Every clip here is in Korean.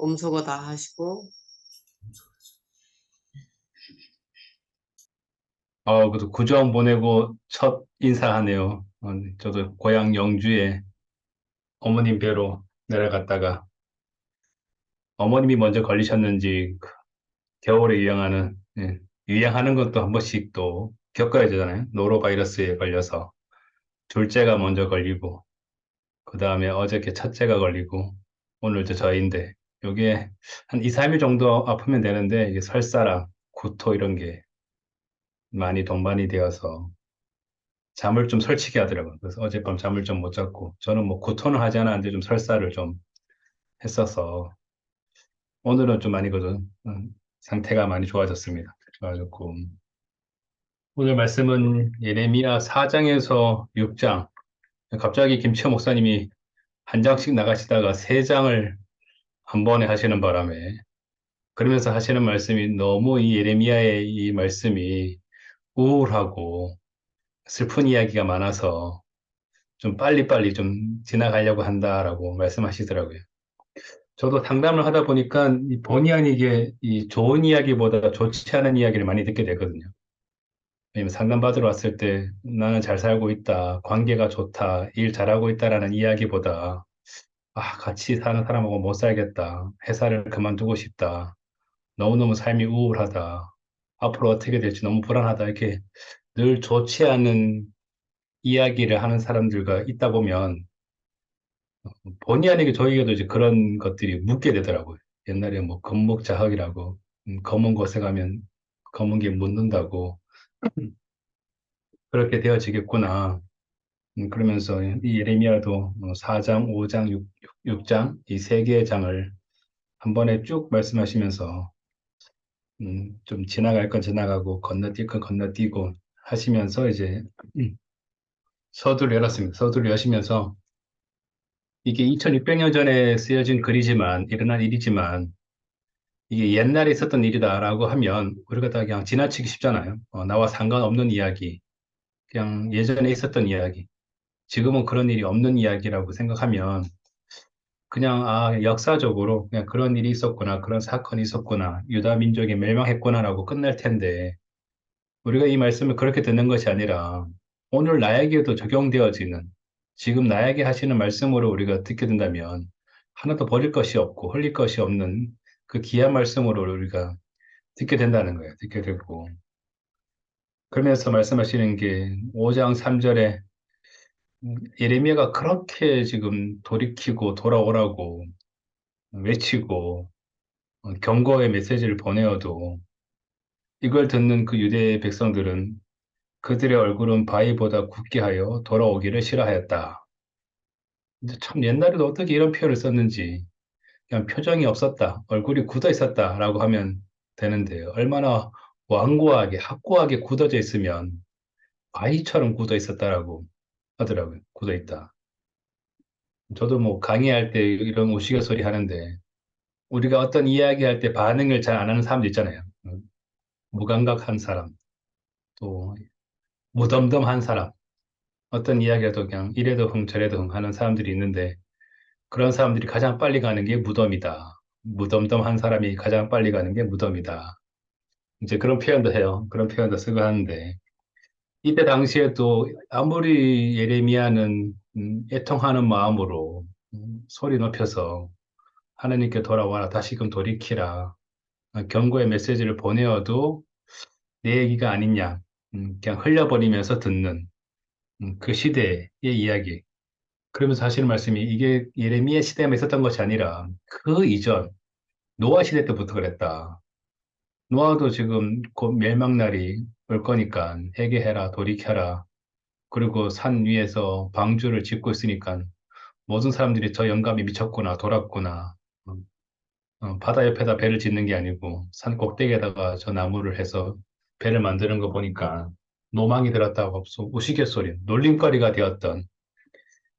음소거 다 하시고. 그래도 구정 보내고 첫 인사하네요. 저도 고향 영주에 어머님 뵈러 내려갔다가 어머님이 먼저 걸리셨는지 겨울에 유행하는, 유행하는 것도 한 번씩 또 겪어야 되잖아요. 노로바이러스에 걸려서 둘째가 먼저 걸리고 그 다음에 어저께 첫째가 걸리고 오늘 저인데 요게 한 2, 3일 정도 아프면 되는데 이게 설사랑 구토 이런 게 많이 동반이 되어서 잠을 좀 설치게 하더라고요. 그래서 어젯밤 잠을 좀 못 잤고, 저는 뭐 구토는 하지 않았는데 좀 설사를 좀 했어서, 오늘은 좀 많이 거든, 상태가 많이 좋아졌습니다. 좋아졌고, 오늘 말씀은 예레미야 4장에서 6장, 갑자기 김치호 목사님이 한 장씩 나가시다가 세 장을 한 번에 하시는 바람에, 그러면서 하시는 말씀이 너무 이 예레미야의 이 말씀이 우울하고 슬픈 이야기가 많아서 좀 빨리빨리 좀 지나가려고 한다라고 말씀하시더라고요. 저도 상담을 하다 보니까 이 본의 아니게 이 좋은 이야기보다 좋지 않은 이야기를 많이 듣게 되거든요. 왜냐면 상담받으러 왔을 때 나는 잘 살고 있다, 관계가 좋다, 일 잘하고 있다라는 이야기보다 같이 사는 사람하고 못 살겠다, 회사를 그만두고 싶다, 너무너무 삶이 우울하다, 앞으로 어떻게 될지 너무 불안하다, 이렇게 늘 좋지 않은 이야기를 하는 사람들과 있다 보면 본의 아니게 저에게도 이제 그런 것들이 묻게 되더라고요. 옛날에 뭐 금목자학이라고 검은 곳에 가면 검은 게 묻는다고 그렇게 되어지겠구나. 그러면서 이 예레미야도 4장, 5장, 6장 이 세 개의 장을 한 번에 쭉 말씀하시면서 좀 지나갈 건 지나가고 건너뛸 건 건너뛰고 하시면서 이제 서두를 열었습니다. 서두를 여시면서 이게 2600년 전에 쓰여진 글이지만 일어난 일이지만 이게 옛날에 있었던 일이다라고 하면 우리가 다 그냥 지나치기 쉽잖아요. 나와 상관없는 이야기, 그냥 예전에 있었던 이야기, 지금은 그런 일이 없는 이야기라고 생각하면 그냥 역사적으로 그냥 그런 일이 있었구나, 그런 사건이 있었구나, 유다 민족이 멸망했구나라고 끝날 텐데 우리가 이 말씀을 그렇게 듣는 것이 아니라 오늘 나에게도 적용되어지는 지금 나에게 하시는 말씀으로 우리가 듣게 된다면 하나도 버릴 것이 없고 흘릴 것이 없는 그 귀한 말씀으로 우리가 듣게 된다는 거예요. 듣게 되고. 그러면서 말씀하시는 게 5장 3절에 예레미야가 그렇게 지금 돌이키고 돌아오라고 외치고 경고의 메시지를 보내어도 이걸 듣는 그 유대 백성들은 그들의 얼굴은 바위보다 굳게 하여 돌아오기를 싫어하였다. 근데 참 옛날에도 어떻게 이런 표현을 썼는지 그냥 표정이 없었다, 얼굴이 굳어 있었다라고 하면 되는데 얼마나 완고하게 확고하게 굳어져 있으면 바위처럼 굳어 있었다라고 하더라고요. 굳어 있다. 저도 뭐 강의할 때 이런 우스갯소리 하는데 우리가 어떤 이야기 할 때 반응을 잘 안 하는 사람도 있잖아요. 무감각한 사람, 또 무덤덤한 사람, 어떤 이야기라도 그냥 이래도 흥 저래도 흥 하는 사람들이 있는데 그런 사람들이 가장 빨리 가는 게 무덤이다. 무덤덤한 사람이 가장 빨리 가는 게 무덤이다. 이제 그런 표현도 해요. 그런 표현도 쓰고 하는데 이때 당시에도 아무리 예레미야는 애통하는 마음으로 소리 높여서 하나님께 돌아와라, 다시금 돌이키라, 경고의 메시지를 보내어도 내 얘기가 아니냐, 그냥 흘려버리면서 듣는 그 시대의 이야기. 그러면서 하시는 말씀이 이게 예레미야 시대에만 있었던 것이 아니라 그 이전 노아 시대 때부터 그랬다. 노아도 지금 곧 멸망날이 올 거니까 회개해라, 돌이켜라. 그리고 산 위에서 방주를 짓고 있으니까 모든 사람들이 저 영감이 미쳤구나, 돌았구나. 바다 옆에다 배를 짓는 게 아니고 산 꼭대기에다가 저 나무를 해서 배를 만드는 거 보니까 노망이 들었다고 우스갯소리, 놀림거리가 되었던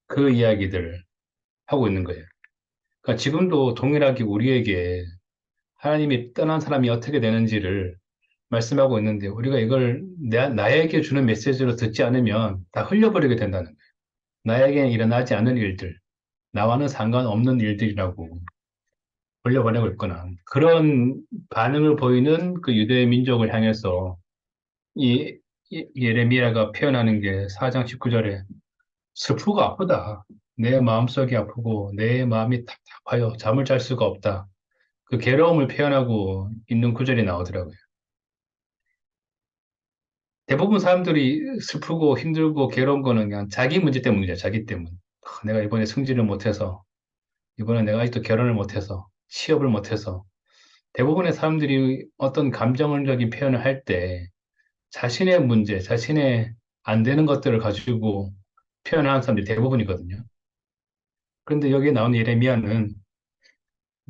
그 이야기들을 하고 있는 거예요. 그러니까 지금도 동일하게 우리에게 하나님이 떠난 사람이 어떻게 되는지를 말씀하고 있는데 우리가 이걸 나에게 주는 메시지로 듣지 않으면 다 흘려버리게 된다는 거예요. 나에게 일어나지 않은 일들, 나와는 상관없는 일들이라고. 돌려보내고 있구나. 그런 반응을 보이는 그 유대 민족을 향해서 이, 이 예레미야가 표현하는 게 4장 19절에 슬프고 아프다. 내 마음속이 아프고 내 마음이 답답하여 잠을 잘 수가 없다. 그 괴로움을 표현하고 있는 구절이 나오더라고요. 대부분 사람들이 슬프고 힘들고 괴로운 거는 그냥 자기 문제 때문이죠. 자기 때문. 내가 이번에 승진을 못해서, 이번에 내가 아직도 결혼을 못해서, 취업을 못해서. 대부분의 사람들이 어떤 감정적인 표현을 할 때 자신의 문제, 자신의 안 되는 것들을 가지고 표현하는 사람들이 대부분이거든요. 그런데 여기에 나온 예레미야는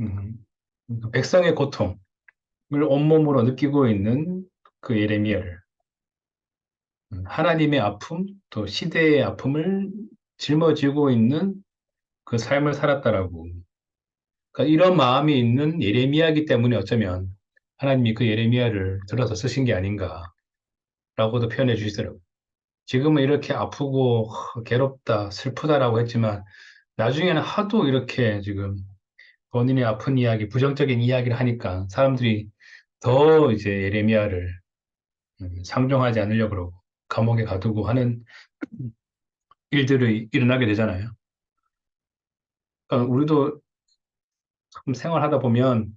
음, 그 백성의 고통을 온몸으로 느끼고 있는 그 예레미야를 하나님의 아픔, 또 시대의 아픔을 짊어지고 있는 그 삶을 살았다라고. 그러니까 이런 마음이 있는 예레미야이기 때문에 어쩌면 하나님이 그 예레미야를 들어서 쓰신 게 아닌가라고도 표현해 주시더라고요. 지금은 이렇게 아프고 괴롭다, 슬프다라고 했지만 나중에는 하도 이렇게 지금 본인의 아픈 이야기, 부정적인 이야기를 하니까 사람들이 더 이제 예레미야를 상종하지 않으려고 그러고 감옥에 가두고 하는 일들이 일어나게 되잖아요. 그러니까 우리도 참 생활하다 보면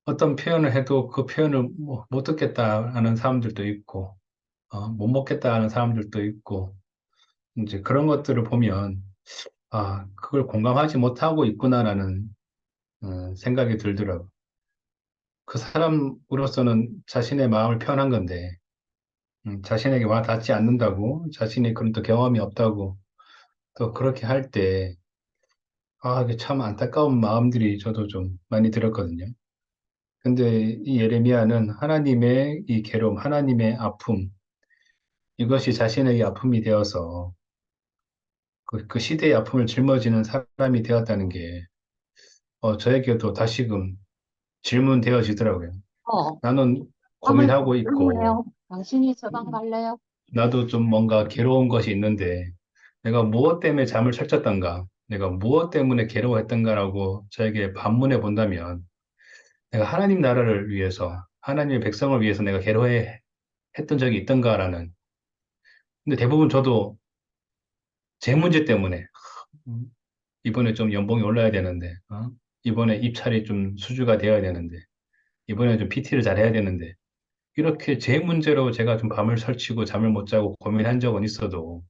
어떤 표현을 해도 그 표현을 못 듣겠다 하는 사람들도 있고, 못 먹겠다 하는 사람들도 있고, 이제 그런 것들을 보면, 아, 그걸 공감하지 못하고 있구나라는 생각이 들더라고요. 그 사람으로서는 자신의 마음을 표현한 건데, 자신에게 와 닿지 않는다고, 자신의 그런 또 경험이 없다고, 또 그렇게 할 때, 아, 이게 참 안타까운 마음들이 저도 좀 많이 들었거든요. 근데 이 예레미야는 하나님의 이 괴로움, 하나님의 아픔, 이것이 자신에게 아픔이 되어서 그 시대의 아픔을 짊어지는 사람이 되었다는 게, 저에게도 다시금 질문되어지더라고요. 어, 나는 땀을 고민하고 있고, 흘리네요. 당신이 저 방 갈래요? 나도 좀 뭔가 괴로운 것이 있는데, 내가 무엇 때문에 잠을 설쳤던가, 내가 무엇 때문에 괴로워했던가라고 저에게 반문해 본다면, 내가 하나님 나라를 위해서, 하나님의 백성을 위해서 내가 괴로워했던 적이 있던가라는, 근데 대부분 저도 제 문제 때문에, 음, 이번에 좀 연봉이 올라야 되는데, 이번에 입찰이 좀 수주가 되어야 되는데, 이번에 좀 PT를 잘 해야 되는데, 이렇게 제 문제로 제가 좀 밤을 설치고 잠을 못 자고 고민한 적은 있어도,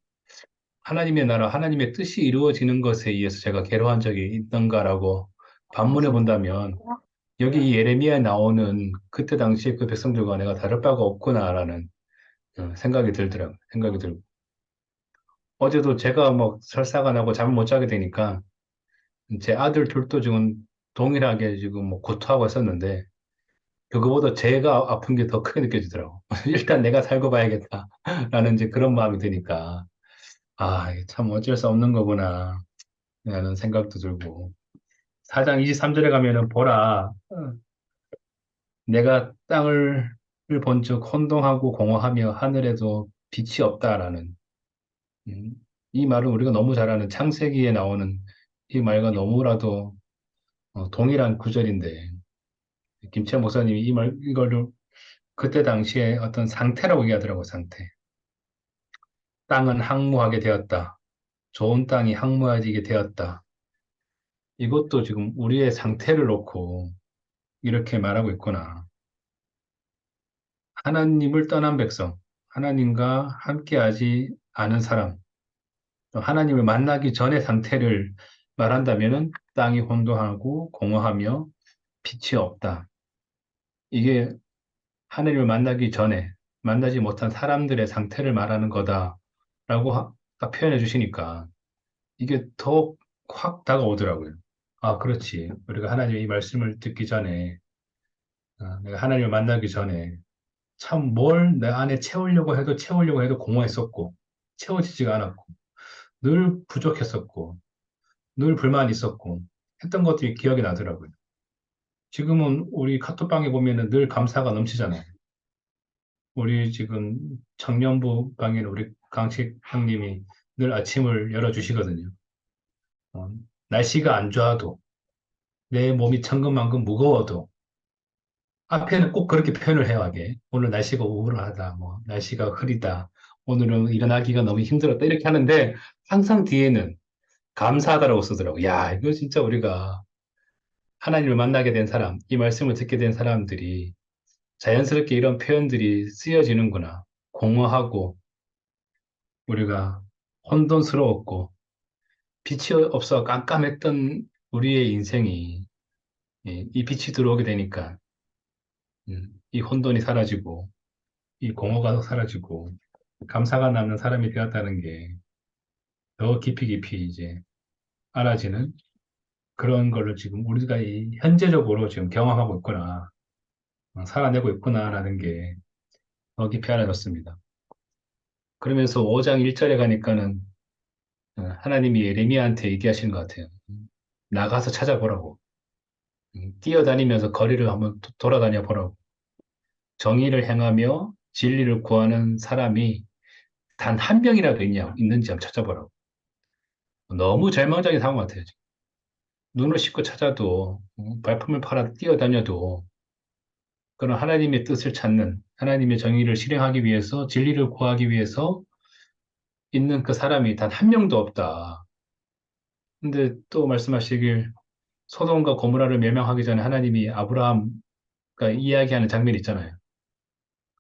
하나님의 나라, 하나님의 뜻이 이루어지는 것에 의해서 제가 괴로워한 적이 있던가라고 반문해 당신 본다면, 여기 이 예레미야에 나오는 그때 당시에 그 백성들과 내가 다를 바가 없구나라는 생각이 들더라고요. 생각이 들고. 어제도 제가 뭐 설사가 나고 잠을 못 자게 되니까 제 아들 둘도 지금 동일하게 지금 뭐 고통하고 있었는데, 그거보다 제가 아픈 게 더 크게 느껴지더라고. 일단 내가 살고 봐야겠다. 라는 이제 그런 마음이 드니까, 아, 이게 참 어쩔 수 없는 거구나. 라는 생각도 들고. 4장 23절에 가면은 보라, 내가 땅을 본즉 혼동하고 공허하며 하늘에도 빛이 없다라는, 음, 이 말은 우리가 너무 잘 아는 창세기에 나오는 이 말과 너무나도 동일한 구절인데, 김채 목사님이 이거를 그때 당시에 어떤 상태라고 얘기하더라고, 상태. 땅은 항무하게 되었다. 좋은 땅이 항무해지게 되었다. 이것도 지금 우리의 상태를 놓고 이렇게 말하고 있구나. 하나님을 떠난 백성, 하나님과 함께하지 않은 사람, 또 하나님을 만나기 전의 상태를 말한다면은 땅이 혼돈하고 공허하며 빛이 없다. 이게 하나님을 만나기 전에 만나지 못한 사람들의 상태를 말하는 거다라고 딱 표현해 주시니까 이게 더 확 다가오더라고요. 아, 그렇지. 우리가 하나님의 이 말씀을 듣기 전에, 내가 하나님을 만나기 전에 참 뭘 내 안에 채우려고 해도 공허했었고, 채워지지가 않았고, 늘 부족했었고, 늘 불만이 있었고, 했던 것들이 기억이 나더라고요. 지금은 우리 카톡방에 보면은 늘 감사가 넘치잖아요. 우리 지금 청년부 방에는 우리 강식 형님이 늘 아침을 열어주시거든요. 어, 날씨가 안 좋아도, 내 몸이 천근만근 무거워도 앞에는 꼭 그렇게 표현을 해야 하게. 오늘 날씨가 우울하다, 뭐, 날씨가 흐리다, 오늘은 일어나기가 너무 힘들었다, 이렇게 하는데 항상 뒤에는 감사하다라고 쓰더라고. 야, 이거 진짜 우리가 하나님을 만나게 된 사람, 이 말씀을 듣게 된 사람들이 자연스럽게 이런 표현들이 쓰여지는구나. 공허하고, 우리가 혼돈스러웠고, 빛이 없어 깜깜했던 우리의 인생이 이 빛이 들어오게 되니까 이 혼돈이 사라지고, 이 공허가 사라지고, 감사가 남는 사람이 되었다는 게 더 깊이 깊이 이제 알아지는 그런 걸로 지금 우리가 이 현재적으로 지금 경험하고 있구나, 살아내고 있구나라는 게 더 깊이 알아졌습니다. 그러면서 5장 1절에 가니까는 하나님이 예레미야한테 얘기하시는 것 같아요. 나가서 찾아보라고. 뛰어다니면서 거리를 한번 돌아다녀 보라고. 정의를 행하며 진리를 구하는 사람이 단 한 명이라도 있는지 한번 찾아보라고. 너무 절망적인 상황 같아요. 지금. 눈을 씻고 찾아도, 발품을 팔아 뛰어다녀도, 그런 하나님의 뜻을 찾는, 하나님의 정의를 실행하기 위해서, 진리를 구하기 위해서 있는 그 사람이 단 한 명도 없다. 근데 또 말씀하시길, 소돔과 고모라를 멸망하기 전에 하나님이 아브라함과 이야기하는 장면 있잖아요.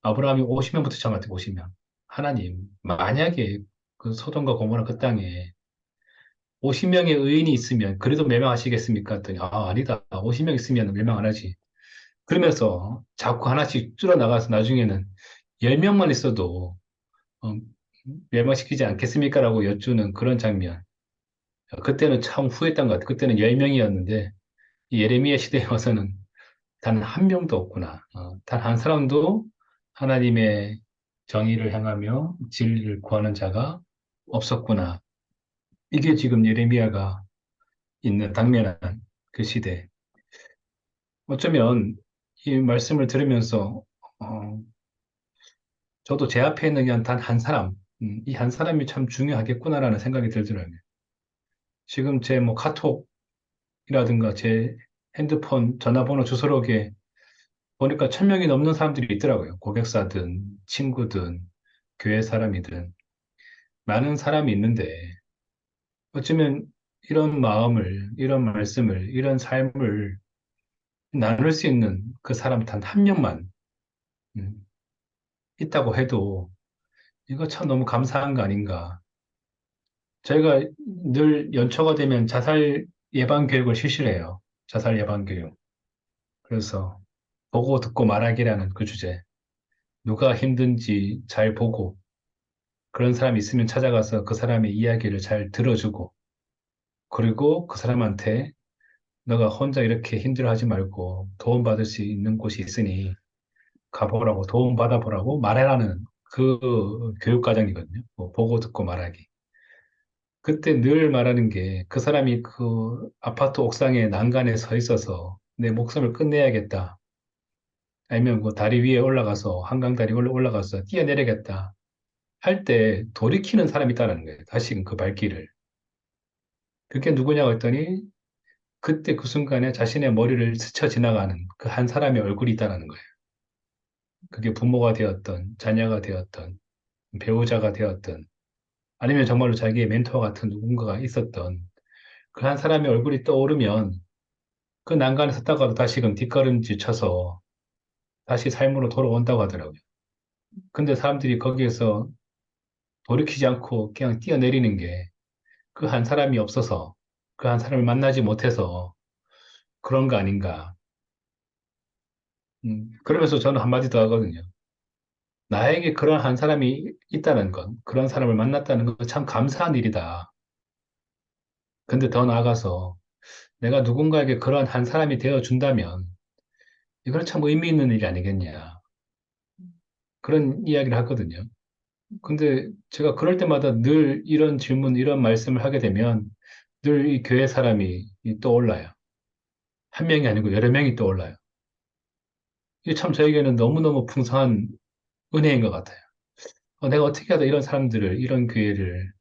아브라함이 50명부터 시작한 것 같아요, 50명. 하나님, 만약에 그 소돔과 고모라 그 땅에 50명의 의인이 있으면 그래도 멸망하시겠습니까? 했더니, 아니다. 50명 있으면 멸망 안 하지. 그러면서 자꾸 하나씩 줄어나가서 나중에는 10명만 있어도 어, 멸망시키지 않겠습니까? 라고 여쭈는 그런 장면. 그때는 참 후회했던 것 같아요. 그때는 10명이었는데 예레미야 시대에 와서는 단 한 명도 없구나. 단 한 사람도 하나님의 정의를 향하며 진리를 구하는 자가 없었구나. 이게 지금 예레미야가 있는 당면한 그 시대. 어쩌면 이 말씀을 들으면서 어, 저도 제 앞에 있는 그냥 단 한 사람, 이 한 사람이 참 중요하겠구나라는 생각이 들더라고요. 지금 제 뭐 카톡이라든가 제 핸드폰 전화번호 주소록에 보니까 1,000명이 넘는 사람들이 있더라고요. 고객사든 친구든 교회 사람이든 많은 사람이 있는데 어쩌면 이런 마음을, 이런 말씀을, 이런 삶을 나눌 수 있는 그 사람 단 한 명만 음, 있다고 해도 이거 참 너무 감사한 거 아닌가. 저희가 늘 연초가 되면 자살 예방 교육을 실시를 해요. 자살 예방 교육. 그래서 보고 듣고 말하기라는 그 주제. 누가 힘든지 잘 보고 그런 사람이 있으면 찾아가서 그 사람의 이야기를 잘 들어주고 그리고 그 사람한테 너가 혼자 이렇게 힘들어하지 말고 도움받을 수 있는 곳이 있으니 가보라고 도움받아보라고 말해라는 그 교육과정이거든요. 뭐 보고 듣고 말하기. 그때 늘 말하는 게 그 사람이 그 아파트 옥상에 난간에 서 있어서 내 목숨을 끝내야겠다. 아니면 그 다리 위에 올라가서 한강 다리 올라가서 뛰어내려야겠다. 할 때 돌이키는 사람이 있다는 거예요. 다시금 그 발길을. 그게 누구냐고 했더니 그때 그 순간에 자신의 머리를 스쳐 지나가는 그 한 사람의 얼굴이 있다는 거예요. 그게 부모가 되었던, 자녀가 되었던, 배우자가 되었던, 아니면 정말로 자기의 멘토 같은 누군가가 있었던 그 한 사람의 얼굴이 떠오르면 그 난간에 섰다가도 다시금 뒷걸음질 쳐서 다시 삶으로 돌아온다고 하더라고요. 근데 사람들이 거기에서 돌이키지 않고 그냥 뛰어내리는 게 그 한 사람이 없어서 그 한 사람을 만나지 못해서 그런 거 아닌가. 그러면서 저는 한마디 더 하거든요. 나에게 그런 한 사람이 있다는 건, 그런 사람을 만났다는 건 참 감사한 일이다. 근데 더 나아가서 내가 누군가에게 그런 한 사람이 되어 준다면 이건 참 의미 있는 일이 아니겠냐. 그런 이야기를 하거든요. 근데 제가 그럴 때마다 늘 이런 질문, 이런 말씀을 하게 되면 늘 이 교회 사람이 떠올라요. 한 명이 아니고 여러 명이 떠올라요. 이게 참 저에게는 너무너무 풍성한 은혜인 것 같아요. 내가 어떻게 하다 이런 사람들을, 이런 교회를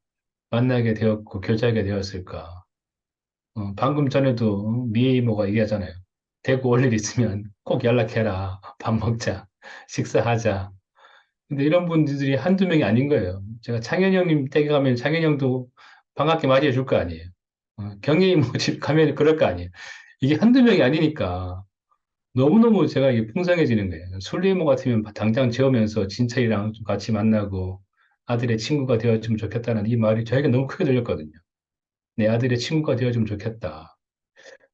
만나게 되었고 교제하게 되었을까? 방금 전에도 미애 이모가 얘기하잖아요. 대구 올 일 있으면 꼭 연락해라. 밥 먹자. 식사하자. 근데 이런 분들이 한두 명이 아닌 거예요. 제가 창현 형님 댁에 가면 창현 형도 반갑게 맞이해 줄 거 아니에요. 경혜 이모 집 가면 그럴 거 아니에요. 이게 한두 명이 아니니까 너무너무 제가 이게 풍성해지는 거예요. 술리 이모 같으면 당장 재우면서 진철이랑 좀 같이 만나고 아들의 친구가 되어주면 좋겠다는 이 말이 저에게 너무 크게 들렸거든요. 내 아들의 친구가 되어주면 좋겠다.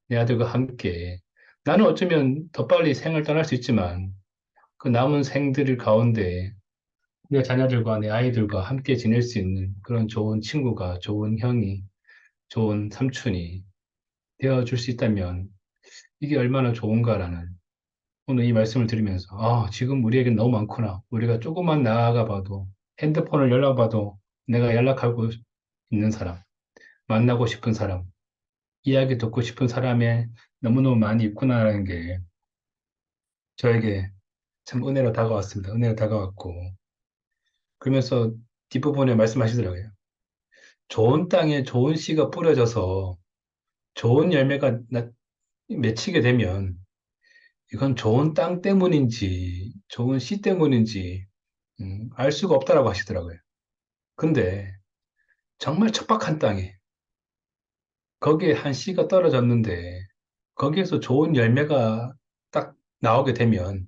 내 아들과 함께. 나는 어쩌면 더 빨리 생을 떠날 수 있지만 그 남은 생들 가운데 내 자녀들과 내 아이들과 함께 지낼 수 있는 그런 좋은 친구가, 좋은 형이, 좋은 삼촌이 되어줄 수 있다면 이게 얼마나 좋은가라는 오늘 이 말씀을 들으면서 지금 우리에겐 너무 많구나. 우리가 조금만 나아가 봐도 핸드폰을 열어 봐도 내가 연락하고 있는 사람, 만나고 싶은 사람, 이야기 듣고 싶은 사람에 너무너무 많이 있구나라는 게 저에게 참 은혜로 다가왔습니다. 은혜로 다가왔고 그러면서 뒷부분에 말씀하시더라고요. 좋은 땅에 좋은 씨가 뿌려져서 좋은 열매가 맺히게 되면 이건 좋은 땅 때문인지 좋은 씨 때문인지 알 수가 없다라고 하시더라고요. 근데 정말 척박한 땅에 거기에 한 씨가 떨어졌는데 거기에서 좋은 열매가 딱 나오게 되면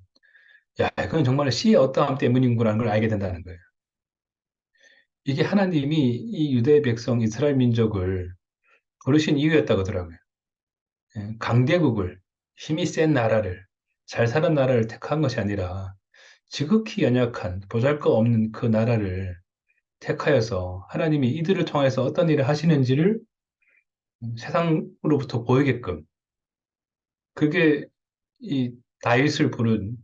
야, 그건 정말 씨의 어떠함 때문인구나는 걸 알게 된다는 거예요. 이게 하나님이 이 유대 백성 이스라엘 민족을 부르신 이유였다고 하더라고요. 강대국을 힘이 센 나라를 잘 사는 나라를 택한 것이 아니라 지극히 연약한 보잘것없는 그 나라를 택하여서 하나님이 이들을 통해서 어떤 일을 하시는지를 세상으로부터 보이게끔 그게 이 다윗을 부른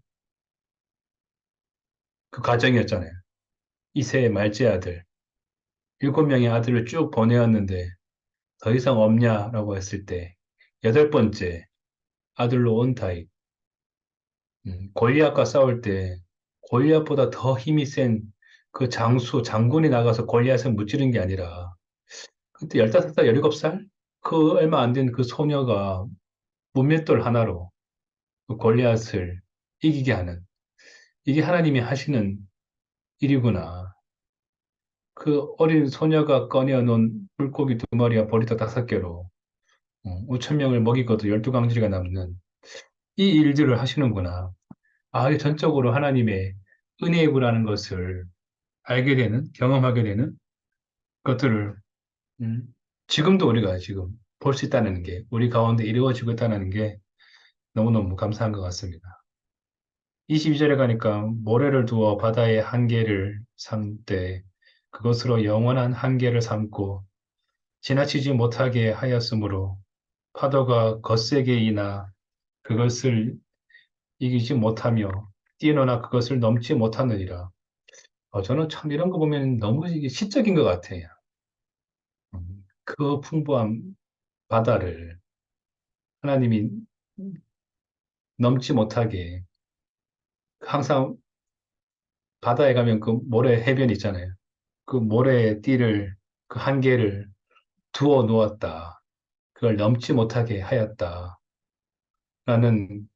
그 과정이었잖아요. 이세의 말제 아들, 7명의 아들을 쭉 보내었는데 더 이상 없냐라고 했을 때 여덟 번째 아들로 온 다윗, 골리앗과 싸울 때 골리앗보다 더 힘이 센 그 장군이 나가서 골리앗을 무찌른 게 아니라 그때 15살, 17살? 그 얼마 안 된 그 소녀가 문맷돌 하나로 그 골리앗을 이기게 하는 이게 하나님이 하시는 일이구나. 그 어린 소녀가 꺼내어놓은 물고기 2마리와 보리떡 5개로 5천 명을 먹이고도 12강지가 남는 이 일들을 하시는구나. 이게 전적으로 하나님의 은혜의 구라는 것을 알게 되는, 경험하게 되는 것들을 음, 지금도 우리가 지금 볼 수 있다는 게, 우리 가운데 이루어지고 있다는 게 너무너무 감사한 것 같습니다. 22절에 가니까 모래를 두어 바다의 한계를 삼되 그것으로 영원한 한계를 삼고 지나치지 못하게 하였으므로 파도가 거세게 이나 그것을 이기지 못하며 뛰어나 그것을 넘지 못하느니라. 저는 참 이런 거 보면 너무 이게 시적인 것 같아요. 그 풍부한 바다를 하나님이 넘지 못하게 항상 바다에 가면 그 모래 해변 있잖아요. 그 모래의 띠를 그 한계를 두어 놓았다. 그걸 넘지 못하게 하였다. 라는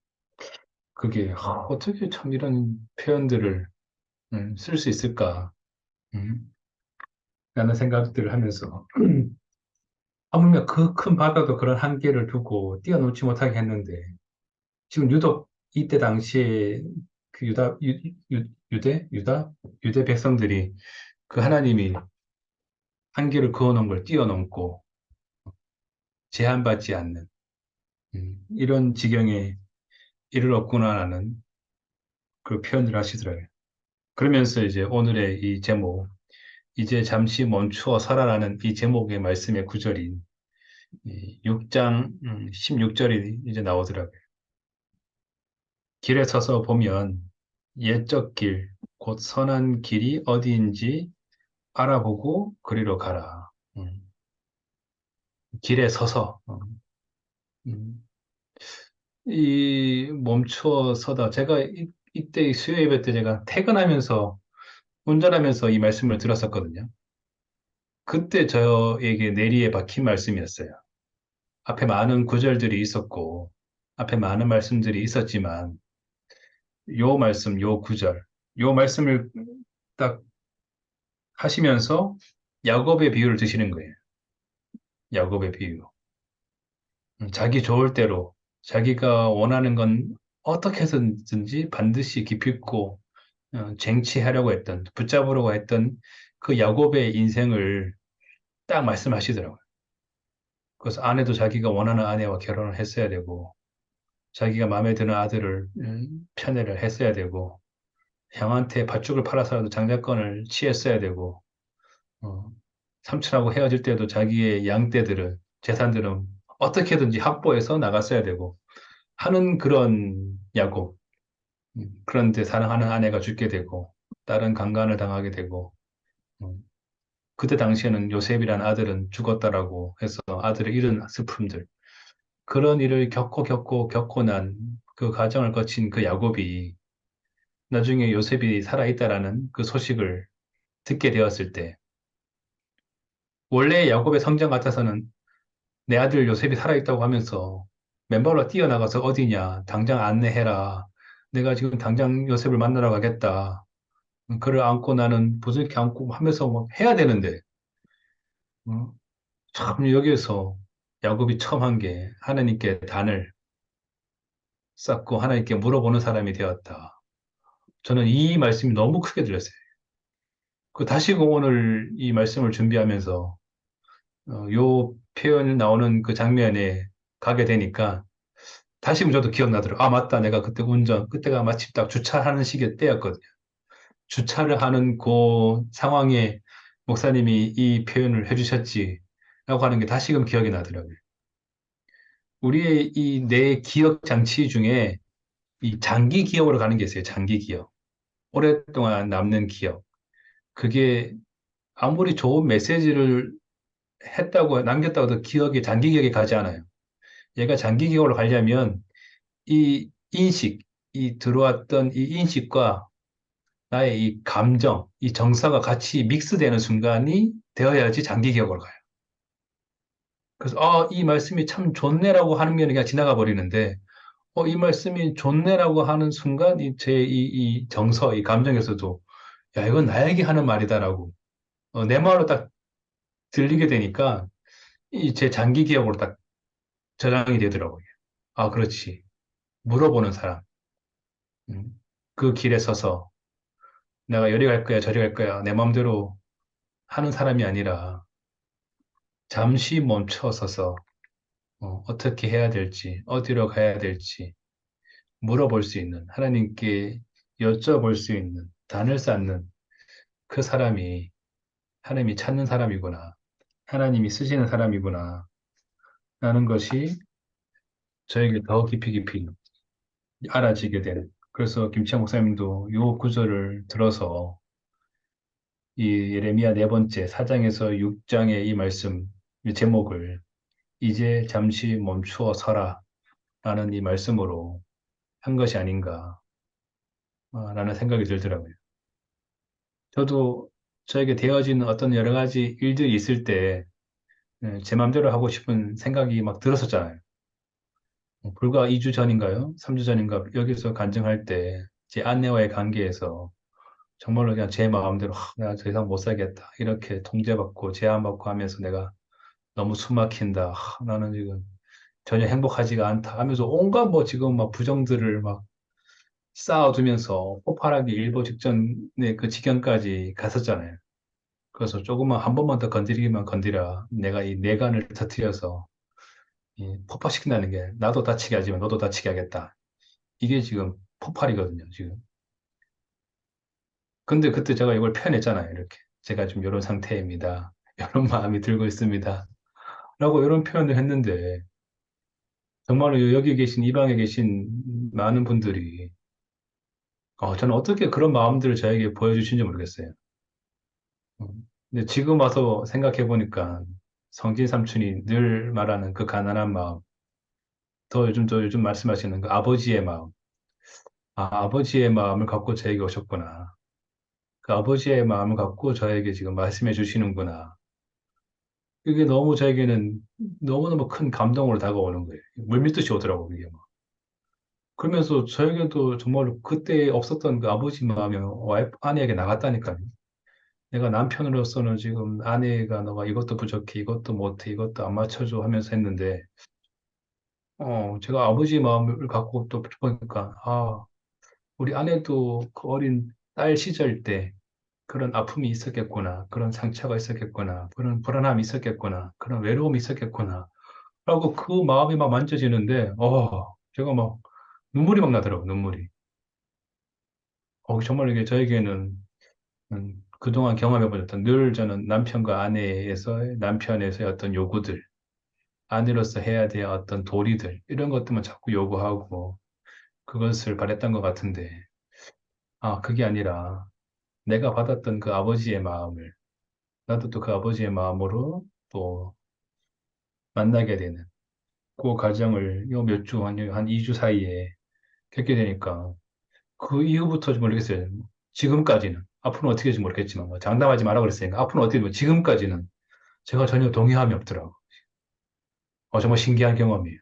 그게 어떻게 참 이런 표현들을 쓸 수 있을까? 음, 라는 생각들을 하면서 하물며 그 큰 바다도 그런 한계를 두고 뛰어넘지 못하게 했는데 지금 유독 이때 당시에 그 유대 백성들이 그 하나님이 한계를 그어놓은 걸 뛰어넘고 제한받지 않는 이런 지경에 이르렀구나라는 그 표현을 하시더라고요. 그러면서 이제 오늘의 이 제목, 이제 잠시 멈추어 살아라는 이 제목의 말씀의 구절인 6장 16절이 이제 나오더라고요. 길에 서서 보면 옛적 길, 곧 선한 길이 어디인지 알아보고 그리로 가라. 길에 서서 음, 이 멈추어 서다. 제가 이때 수요 예배 때 제가 퇴근하면서 운전하면서 이 말씀을 들었었거든요. 그때 저에게 내리에 박힌 말씀이었어요. 앞에 많은 구절들이 있었고, 앞에 많은 말씀들이 있었지만, 요 말씀, 요 구절, 요 말씀을 딱 하시면서 야곱의 비유를 드시는 거예요. 야곱의 비유. 자기 좋을 대로, 자기가 원하는 건 어떻게 해서든지 반드시 기필코 쟁취하려고 했던, 붙잡으려고 했던 그 야곱의 인생을 딱 말씀하시더라고요. 그래서 아내도 자기가 원하는 아내와 결혼을 했어야 되고, 자기가 마음에 드는 아들을 편애를 했어야 되고, 형한테 밧줄을 팔아서라도 장자권을 취했어야 되고, 어, 삼촌하고 헤어질 때도 자기의 양떼들은, 재산들은 어떻게든지 확보해서 나갔어야 되고, 하는 그런 야곱. 그런데 사랑하는 아내가 죽게 되고, 딸은 강간을 당하게 되고, 음, 그때 당시에는 요셉이라는 아들은 죽었다라고 해서 아들을 잃은 슬픔들. 그런 일을 겪고 난 그 과정을 거친 그 야곱이 나중에 요셉이 살아있다라는 그 소식을 듣게 되었을 때, 원래 야곱의 성장 같아서는 내 아들 요셉이 살아있다고 하면서 맨발로 뛰어나가서 어디냐, 당장 안내해라. 내가 지금 당장 요셉을 만나러 가겠다. 그를 안고 나는 부둥켜 안고 하면서 막 해야 되는데, 어, 참 여기에서 야곱이 처음 한 게 하나님께 단을 쌓고 하나님께 물어보는 사람이 되었다. 저는 이 말씀이 너무 크게 들렸어요. 그 다시 오늘 이 말씀을 준비하면서 요 표현 나오는 그 장면에 가게 되니까 다시금 저도 기억나더라고요. 아, 맞다. 내가 그때 그때가 마침 딱 주차하는 시기 때였거든요. 주차를 하는 그 상황에 목사님이 이 표현을 해주셨지. 라고 하는 게 다시금 기억이 나더라고요. 우리의 이 뇌 기억 장치 중에 이 장기 기억으로 가는 게 있어요. 장기 기억. 오랫동안 남는 기억. 그게 아무리 좋은 메시지를 남겼다고 해도 장기 기억에 가지 않아요. 얘가 장기 기억으로 가려면 이 인식, 이 들어왔던 이 인식과 나의 이 감정, 이 정서가 같이 믹스되는 순간이 되어야지 장기 기억으로 가요. 그래서, 이 말씀이 참 좋네라고 하는 면이 그냥 지나가 버리는데, 이 말씀이 좋네라고 하는 순간, 이 정서, 이 감정에서도, 야, 이건 나에게 하는 말이다라고, 내 말로 딱 들리게 되니까, 이 제 장기 기억으로 딱 저장이 되더라고요. 아, 그렇지. 물어보는 사람. 음, 그 길에 서서, 내가 여기 갈 거야, 저리 갈 거야, 내 마음대로 하는 사람이 아니라, 잠시 멈춰 서서, 어떻게 해야 될지, 어디로 가야 될지 물어볼 수 있는, 하나님께 여쭤볼 수 있는, 단을 쌓는 그 사람이 하나님이 찾는 사람이구나. 하나님이 쓰시는 사람이구나. 라는 것이 저에게 더 깊이 알아지게 되는. 그래서 김치환 목사님도 요 구절을 들어서 이 예레미야 네 번째 4장에서 6장의 이 말씀, 이 제목을 이제 잠시 멈추어 서라 라는 이 말씀으로 한 것이 아닌가 라는 생각이 들더라고요. 저도 저에게 되어지는 어떤 여러 가지 일들이 있을 때 제 마음대로 하고 싶은 생각이 막 들었었잖아요. 불과 2주 전인가요? 3주 전인가 여기서 간증할 때 제 아내와의 관계에서 정말로 그냥 제 마음대로 내가 더 이상 못 살겠다 이렇게 통제받고 제한받고 하면서 내가 너무 숨막힌다. 나는 지금 전혀 행복하지가 않다 하면서 온갖 뭐 지금 막 부정들을 막 쌓아두면서 폭발하기 일보 직전의 그 지경까지 갔었잖아요. 그래서 조금만 한 번만 더 건드리기만 건드려 내가 이 내관을 터뜨려서 이 폭발시킨다는 게 나도 다치게 하지만 너도 다치게 하겠다. 이게 지금 폭발이거든요, 지금. 근데 그때 제가 이걸 표현했잖아요, 이렇게. 제가 좀 이런 상태입니다. 이런 마음이 들고 있습니다. 라고 이런 표현을 했는데 정말로 여기 계신 이 방에 계신 많은 분들이 저는 어떻게 그런 마음들을 저에게 보여주신지 모르겠어요. 근데 지금 와서 생각해 보니까 성진 삼촌이 늘 말하는 그 가난한 마음, 더 요즘 말씀하시는 그 아버지의 마음, 아버지의 마음을 갖고 저에게 오셨구나. 그 아버지의 마음을 갖고 저에게 지금 말씀해 주시는구나. 그게 너무 저에게는 너무너무 큰 감동으로 다가오는 거예요. 물밀듯이 오더라고, 그게 막. 그러면서 저에게도 정말로 그때 없었던 그 아버지 마음이 와이프, 아내에게 나갔다니까요. 내가 남편으로서는 지금 아내가 너가 이것도 부족해, 이것도 못해, 이것도 안 맞춰줘 하면서 했는데, 제가 아버지 마음을 갖고 또 보니까, 우리 아내도 그 어린 딸 시절 때 그런 아픔이 있었겠구나, 그런 상처가 있었겠구나, 그런 불안함이 있었겠구나, 그런 외로움이 있었겠구나, 라고 그 마음이 막 만져지는데, 제가 막 눈물이 막 나더라고요, 눈물이. 정말 이게 저에게는 그동안 경험해보셨던 늘 저는 남편과 아내에서의 남편에서의 어떤 요구들, 아내로서 해야 될 어떤 도리들, 이런 것들만 자꾸 요구하고 그것을 바랬던 것 같은데, 그게 아니라 내가 받았던 그 아버지의 마음을, 나도 또 그 아버지의 마음으로 또 만나게 되는 그 과정을 요 몇 주, 한 2주 사이에 겪게 되니까 그 이후부터 좀 모르겠어요. 지금까지는. 앞으로는 어떻게 될지 모르겠지만, 뭐 장담하지 마라 그랬으니까 앞으로는 어떻게 되면 지금까지는 제가 전혀 동의함이 없더라고. 정말 신기한 경험이에요.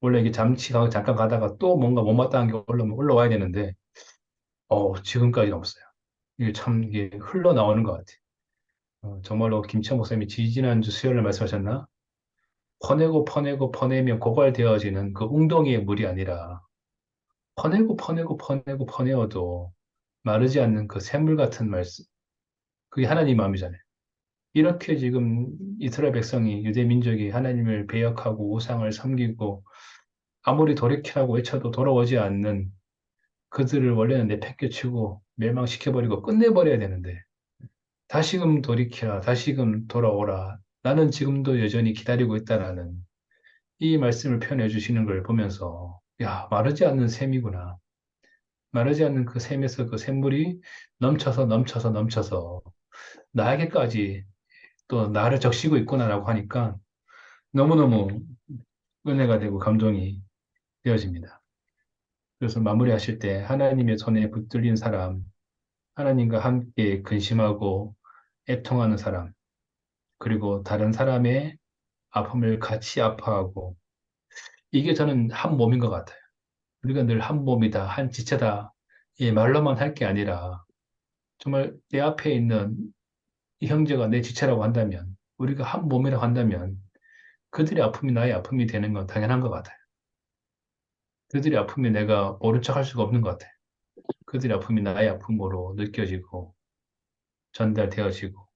원래 이게 잠시 잠깐 가다가 또 뭔가 못마땅한 게 올라와야 되는데, 지금까지는 없어요. 이게 참, 이게 흘러나오는 것 같아요. 정말로 김치호 목사님이 지지난주 수요일에 말씀하셨나? 퍼내고 퍼내고 퍼내면 고갈되어지는 그 웅덩이의 물이 아니라, 퍼내고 퍼내고 퍼내고 퍼내어도 마르지 않는 그 샘물 같은 말씀. 그게 하나님 마음이잖아요. 이렇게 지금 이스라엘 백성이, 유대 민족이 하나님을 배역하고 우상을 섬기고 아무리 돌이키라고 외쳐도 돌아오지 않는 그들을 원래는 내팽개치고 멸망시켜버리고 끝내버려야 되는데 다시금 돌이키라, 다시금 돌아오라. 나는 지금도 여전히 기다리고 있다라는 이 말씀을 표현해 주시는 걸 보면서 야, 마르지 않는 샘이구나. 마르지 않는 그 샘에서 그 샘물이 넘쳐서 넘쳐서 넘쳐서 나에게까지 또 나를 적시고 있구나라고 하니까 너무너무 은혜가 되고 감동이 되어집니다. 그래서 마무리하실 때 하나님의 손에 붙들린 사람, 하나님과 함께 근심하고 애통하는 사람, 그리고 다른 사람의 아픔을 같이 아파하고, 이게 저는 한 몸인 것 같아요. 우리가 늘 한 몸이다, 한 지체다, 이 말로만 할 게 아니라, 정말 내 앞에 있는 이 형제가 내 지체라고 한다면, 우리가 한 몸이라고 한다면, 그들의 아픔이 나의 아픔이 되는 건 당연한 것 같아요. 그들의 아픔이 내가 모른 척 할 수가 없는 것 같아요. 그들의 아픔이 나의 아픔으로 느껴지고, 전달되어지고,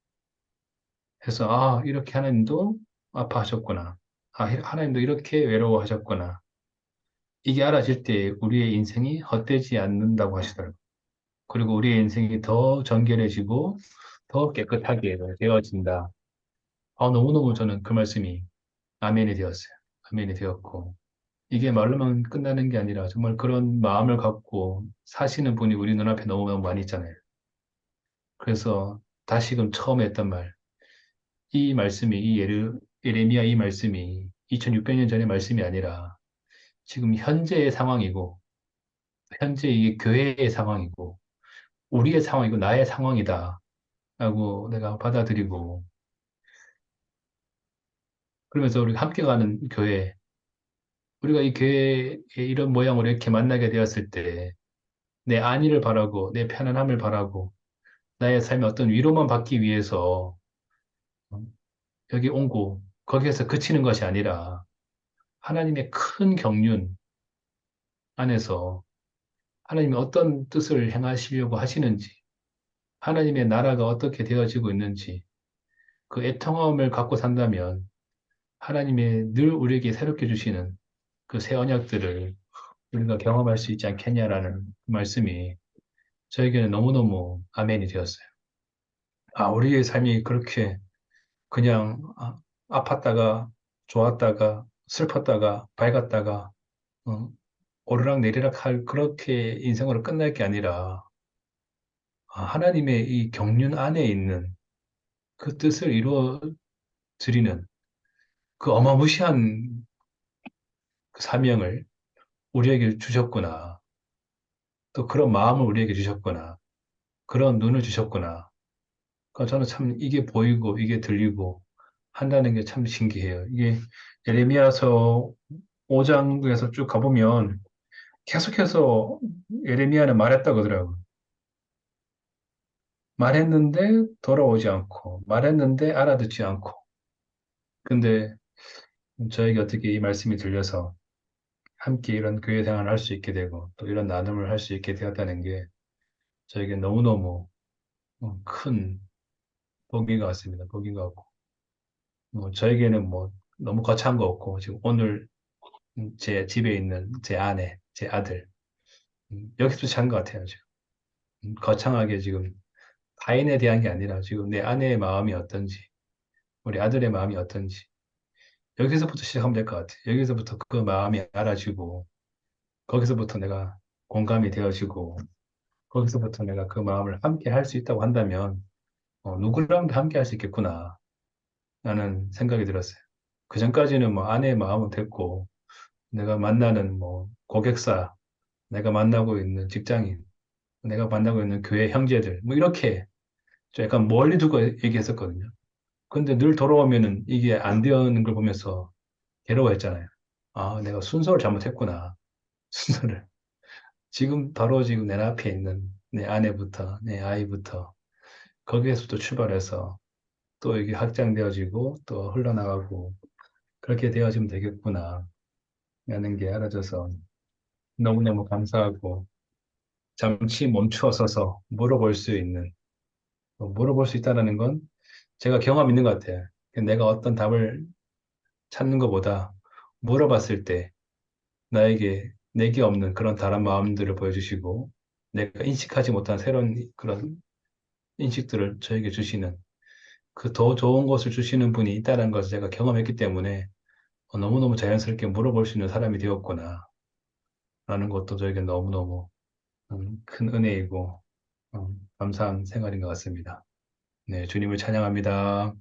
해서, 이렇게 하나님도 아파하셨구나. 하나님도 이렇게 외로워하셨구나. 이게 알아질 때 우리의 인생이 헛되지 않는다고 하시더라고요. 그리고 우리의 인생이 더 정결해지고 더 깨끗하게 되어진다. 너무너무 저는 그 말씀이 아멘이 되었어요. 아멘이 되었고. 이게 말로만 끝나는 게 아니라 정말 그런 마음을 갖고 사시는 분이 우리 눈앞에 너무너무 많이 있잖아요. 그래서 다시금 처음에 했던 말, 이 말씀이, 예레미야 이 말씀이 2600년 전의 말씀이 아니라 지금 현재의 상황이고, 현재 이게 교회의 상황이고, 우리의 상황이고, 나의 상황이다. 라고 내가 받아들이고, 그러면서 우리가 함께 가는 교회, 우리가 이 교회의 이런 모양으로 이렇게 만나게 되었을 때, 내 안위를 바라고, 내 편안함을 바라고, 나의 삶에 어떤 위로만 받기 위해서 어, 여기 온고, 거기에서 그치는 것이 아니라, 하나님의 큰 경륜 안에서 하나님이 어떤 뜻을 행하시려고 하시는지, 하나님의 나라가 어떻게 되어지고 있는지, 그 애통함을 갖고 산다면, 하나님의 늘 우리에게 새롭게 주시는 그 새 언약들을 우리가 경험할 수 있지 않겠냐라는 그 말씀이 저에게는 너무너무 아멘이 되었어요. 우리의 삶이 그렇게 그냥 아팠다가 좋았다가 슬펐다가 밝았다가 어, 오르락내리락 할 그렇게 인생으로 끝날 게 아니라 하나님의 이 경륜 안에 있는 그 뜻을 이루어 드리는 그 어마무시한 그 사명을 우리에게 주셨구나. 또 그런 마음을 우리에게 주셨구나. 그런 눈을 주셨구나. 그러니까 저는 참 이게 보이고 이게 들리고 한다는 게 참 신기해요. 이게 예레미야서 5장에서 쭉 가보면 계속해서 예레미야는 말했다 그러더라고요. 말했는데 돌아오지 않고, 말했는데 알아듣지 않고. 근데 저에게 어떻게 이 말씀이 들려서 함께 이런 교회 생활을 할 수 있게 되고, 또 이런 나눔을 할 수 있게 되었다는 게 저에게 너무너무 큰 복인 것 같습니다. 복인 것 같고. 뭐 저에게는 뭐 너무 거창한 거 없고, 지금 오늘 제 집에 있는 제 아내, 제 아들, 여기서 잔 것 같아요, 지금. 거창하게 지금 타인에 대한 게 아니라 지금 내 아내의 마음이 어떤지, 우리 아들의 마음이 어떤지, 여기서부터 시작하면 될 것 같아요. 여기서부터 그 마음이 알아지고, 거기서부터 내가 공감이 되어지고, 거기서부터 내가 그 마음을 함께 할 수 있다고 한다면, 누구랑도 함께 할 수 있겠구나, 라는 생각이 들었어요. 그 전까지는 뭐 아내의 마음은 됐고, 내가 만나는 뭐 고객사, 내가 만나고 있는 직장인, 내가 만나고 있는 교회 형제들, 뭐 이렇게 좀 약간 멀리 두고 얘기했었거든요. 근데 늘 돌아오면은 이게 안 되는 걸 보면서 괴로워했잖아요. 아, 내가 순서를 잘못했구나. 순서를. 지금 바로 지금 내 앞에 있는 내 아내부터, 내 아이부터, 거기에서부터 출발해서 또 이게 확장되어지고 또 흘러나가고 그렇게 되어지면 되겠구나. 라는 게 알아져서 너무너무 감사하고 잠시 멈추어 서서 물어볼 수 있는, 물어볼 수 있다는 건 제가 경험 있는 것 같아요. 내가 어떤 답을 찾는 것보다 물어봤을 때 나에게 내게 없는 그런 다른 마음들을 보여주시고 내가 인식하지 못한 새로운 그런 인식들을 저에게 주시는 그 더 좋은 것을 주시는 분이 있다는 것을 제가 경험했기 때문에 너무너무 자연스럽게 물어볼 수 있는 사람이 되었구나 라는 것도 저에게 너무너무 큰 은혜이고 감사한 생활인 것 같습니다. 네, 주님을 찬양합니다.